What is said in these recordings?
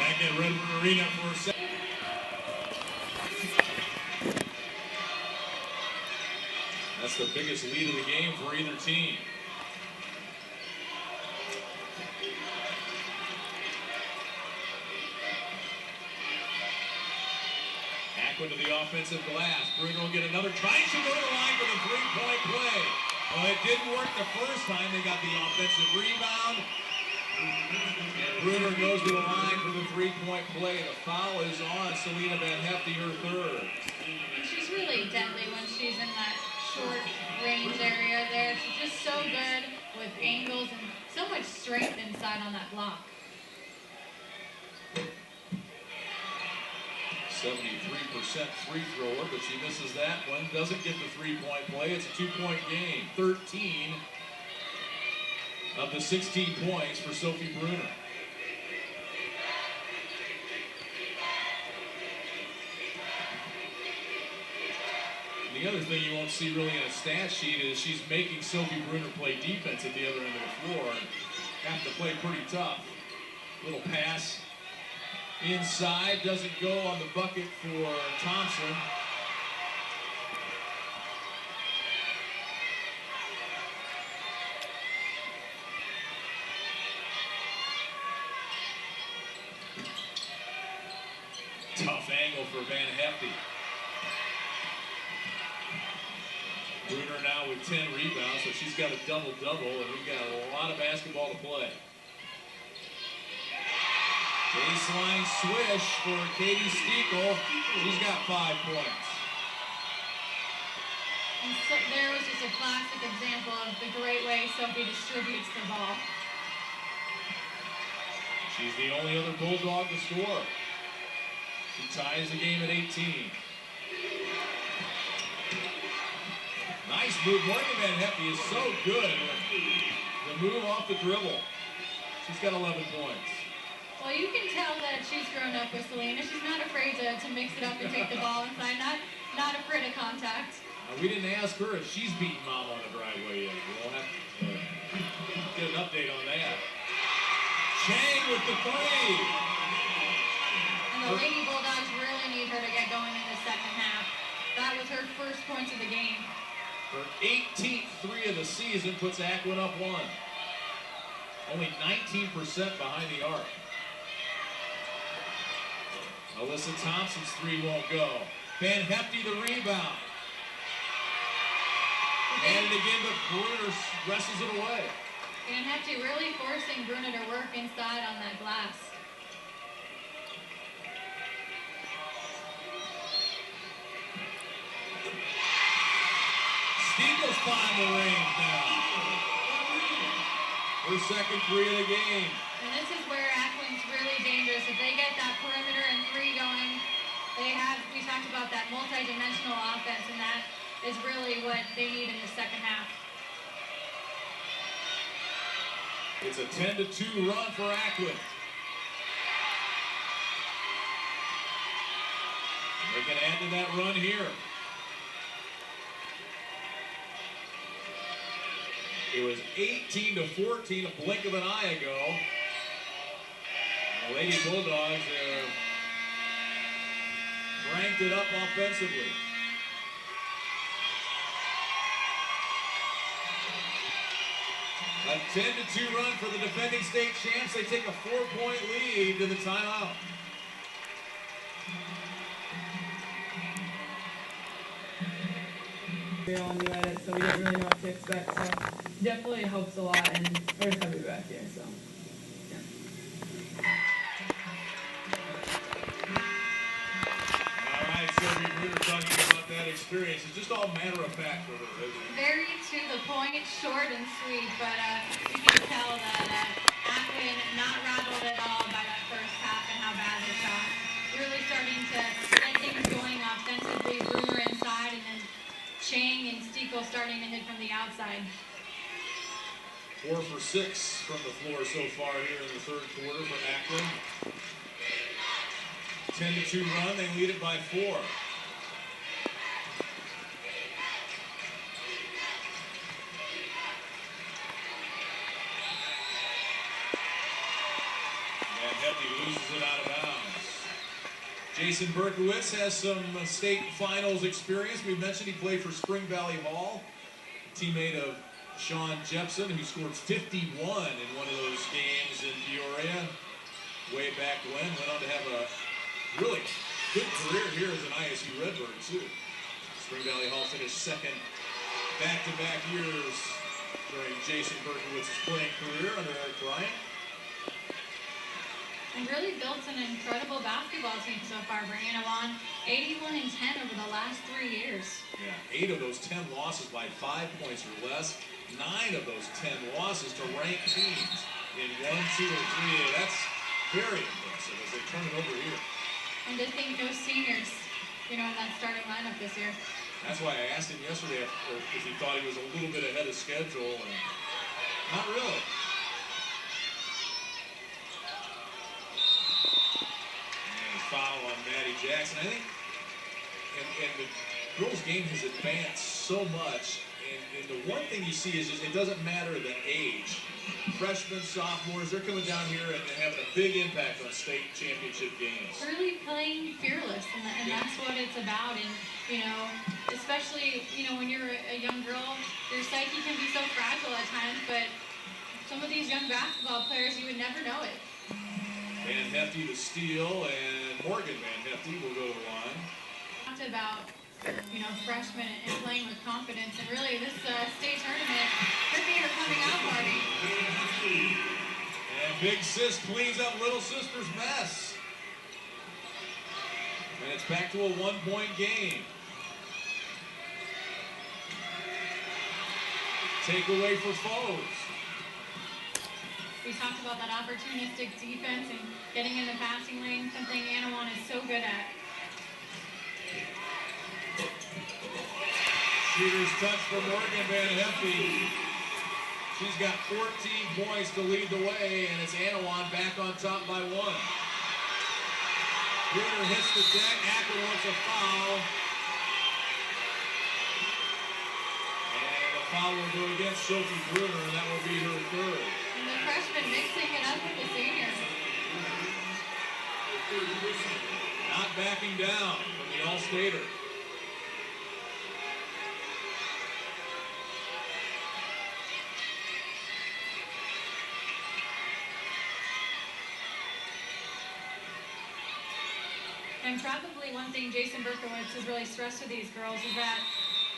Back at Red Bull Arena for a second. That's the biggest lead of the game for either team. Aquin to the offensive glass. Bruno will get another try. She'll go to the line for the three-point play. Well, it didn't work the first time. They got the offensive rebound. And Bruner goes to the line for the three-point play. The foul is on Selena Van Hefty, her third. And she's really deadly when she's in that short range area there. She's just so good with angles and so much strength inside on that block. 73% free thrower, but she misses that one. Doesn't get the three-point play. It's a two-point game. 13 of the 16 points for Sophie Bruner. The other thing you won't see really in a stat sheet is she's making Sophie Bruner play defense at the other end of the floor and have to play pretty tough. Little pass inside, doesn't go on the bucket for Thompson. Tough angle for Van Hefty. Bruner now with 10 rebounds, so she's got a double-double, and we've got a lot of basketball to play. Baseline swish for Katie Steekel. She's got 5 points. And so there was just a classic example of the great way Sophie distributes the ball. She's the only other Bulldog to score. She ties the game at 18. Nice move. Morgan Van Hefty is so good. The move off the dribble. She's got 11 points. Well, you can tell that she's grown up with Selena. She's not afraid to mix it up and take the ball inside. Not afraid of contact. We didn't ask her if she's beaten Mom on the driveway yet. We'll have to get an update on that. Chang with the three. And the Lady Bulldogs really need her to get going in the second half. That was her first points of the game. Her 18th three of the season puts Aquin up 1. Only 19% behind the arc. Alyssa Thompson's three won't go. Van Hefty the rebound. And again, but Bruner wrestles it away. Van Hefty really forcing Bruner to work inside on that glass. Steagle's finding the range now. Her second three of the game. And this is where Aquin's really dangerous. If they get that perimeter and three going, we talked about that multi-dimensional offense, and that is really what they need in the second half. It's a 10-2 run for Aquin. They can add to that run here. It was 18-14 a blink of an eye ago. The Lady Bulldogs cranked it up offensively. A 10-2 run for the defending state champs. They take a 4-point lead to the timeout. We're all new at it, so we didn't really know what to expect. So definitely helps a lot, and first time we back here, so yeah. All right, Sophie Bruner talking about that experience. It's just all matter of fact for her, isn't it? Very to the point, short and sweet, but you can tell that Aquin not rattled at all by that first half and how bad they shot. Really starting to get things going offensively. Bruner inside, and then Chang and Steekel starting to hit from the outside. 4 for 6 from the floor so far here in the third quarter for Aquin. 10-2 run, they lead it by 4. Van Hefty loses it out of bounds. Jason Berkowitz has some state finals experience. We mentioned he played for Spring Valley Hall, teammate of Sean Jepson, who scored 51 in one of those games in Peoria way back when. Went on to have a really good career here as an ISU Redbird, too. Spring Valley Hall finished second back-to-back years during Jason Berkowitz's playing career under Eric Bryant. And really built an incredible basketball team so far for Annawan. 81-10 over the last 3 years. Yeah, 8 of those 10 losses by 5 points or less. 9 of those 10 losses to ranked teams in 1, 2, or 3A. That's very impressive as they turn it over here. And to think no seniors, in that starting lineup this year. That's why I asked him yesterday if he thought he was a little bit ahead of schedule. And not really. Foul on Maddie Jackson. I think, and the girls' game has advanced so much, and the one thing you see is just it doesn't matter the age. Freshmen, sophomores, they're coming down here and having a big impact on state championship games. Really playing fearless, and that's what it's about. And especially when you're a young girl, your psyche can be so fragile at times. But some of these young basketball players, you would never know it. Van Hefty to steal, and Morgan Van Hefty will go to the line. Talked about, freshmen and playing with confidence, and really this state tournament could be her coming out party. And Big Sis cleans up Little Sister's mess. And it's back to a 1-point game. Takeaway for Foes. We talked about that opportunistic defense and getting in the passing lane, something Annawan is so good at. Shooter's touch for Morgan Van Hefty. She's got 14 points to lead the way, and it's Annawan back on top by 1. Bruner hits the deck. Akron wants a foul. And the foul will go against Sophie Bruner, and that will be her 3rd. And the freshman mixing it up with the seniors. Not backing down from the All-Stater. And probably one thing Jason Berkowitz has really stressed to these girls is that,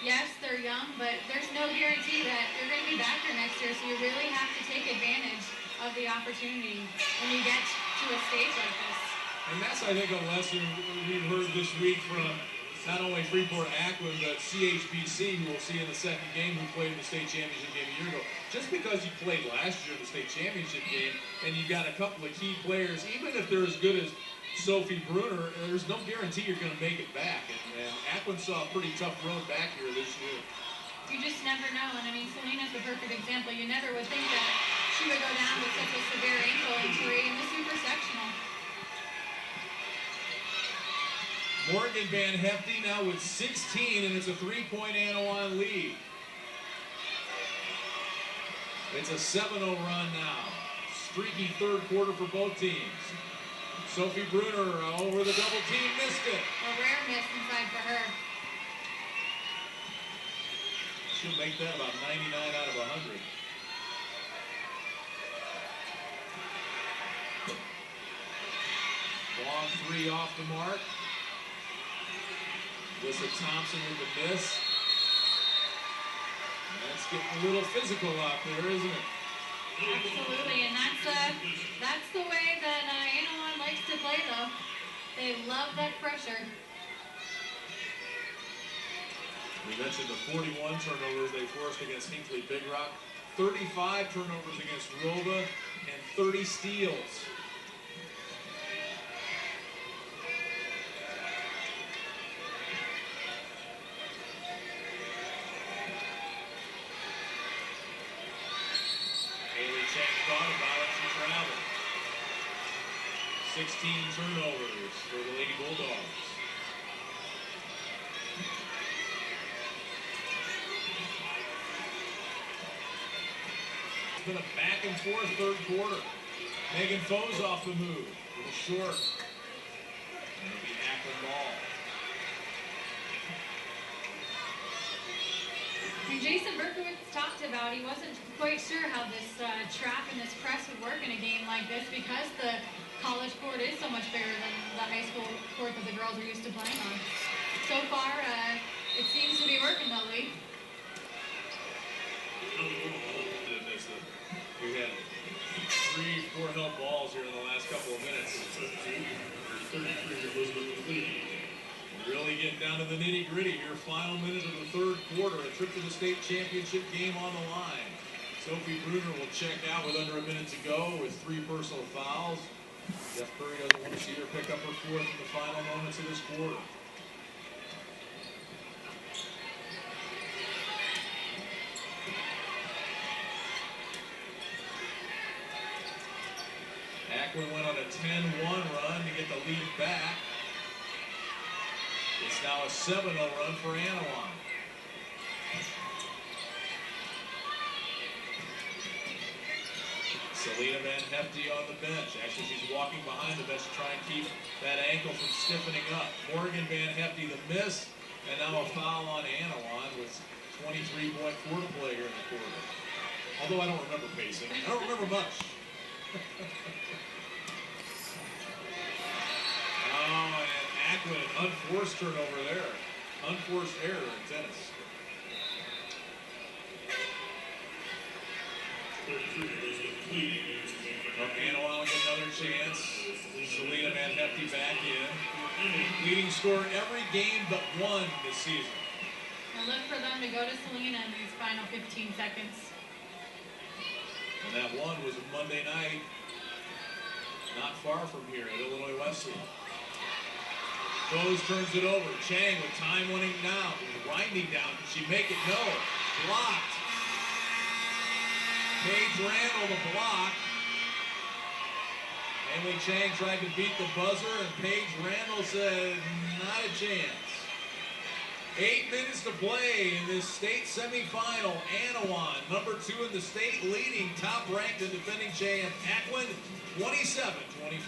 yes, they're young, but there's no guarantee that you're going to be back here next year, so you really have to take advantage of the opportunity when you get to a stage like this. And that's, I think, a lesson we've heard this week from not only Freeport-Akron, but CHBC, who we'll see in the second game, who played in the state championship game a year ago. Just because you played last year in the state championship game and you've got a couple of key players, even if they're as good as Sophie Bruner, there's no guarantee you're going to make it back. And Akron saw a pretty tough road back here this year. You just never know. And Selena's the perfect example. You never would think that she would go down with such a severe ankle injury in the super sectional. Morgan Van Hefty now with 16, and it's a 3-point Annawan lead. It's a 7-0 run now. Streaky 3rd quarter for both teams. Sophie Bruner over the double team, missed it. A rare miss inside for her. She'll make that about 99 out of 100. Long 3 off the mark. Alyssa Thompson with the miss. That's getting a little physical out there, isn't it? Absolutely, and that's the way that Annawan likes to play, though. They love that pressure. We mentioned the 41 turnovers they forced against Hinckley Big Rock, 35 turnovers against Rova, and 30 steals. Caught about it, she traveled. 16 turnovers for the Lady Bulldogs. It's been a back and forth 3rd quarter. Megan Foe's off the move. little short. And it'll be Akron ball. And Jason Berkowitz talked about he wasn't quite sure how this trap and this press would work in a game like this because the college court is so much bigger than the high school court that the girls are used to playing on. So far, it seems to be working though, Lee. We had 3 4-0 balls here in the last couple of minutes. Really getting down to the nitty-gritty here. Final minute of the 3rd quarter. A trip to the state championship game on the line. Sophie Bruner will check out with under a minute to go with 3 personal fouls. Jeff Curry doesn't want to see her pick up her 4th in the final moments of this quarter. Akron went on a 10-1 run to get the lead back. It's now a 7-0 run for Annawan. Selena Van Hefty on the bench. Actually, she's walking behind the bench to try and keep that ankle from stiffening up. Morgan Van Hefty the miss, and now a foul on Annawan with 23.4 to play here in the quarter. Although I don't remember pacing. I don't remember much. Oh, and Akron, an unforced turnover there. Unforced error in tennis. Annawan will get another chance. Selena Van Hefty back in. Leading scorer every game but one this season. And look for them to go to Selena in these final 15 seconds. And that one was Monday night, not far from here at Illinois Wesleyan. Bose turns it over. Chang with time running down. Winding down. Can she make it? No. Blocked. Paige Randall the block. Emily Chang tried to beat the buzzer, and Paige Randall said, not a chance. 8 minutes to play in this state semifinal. Annawan, number 2 in the state, leading top-ranked and defending champ Akron, 27-24.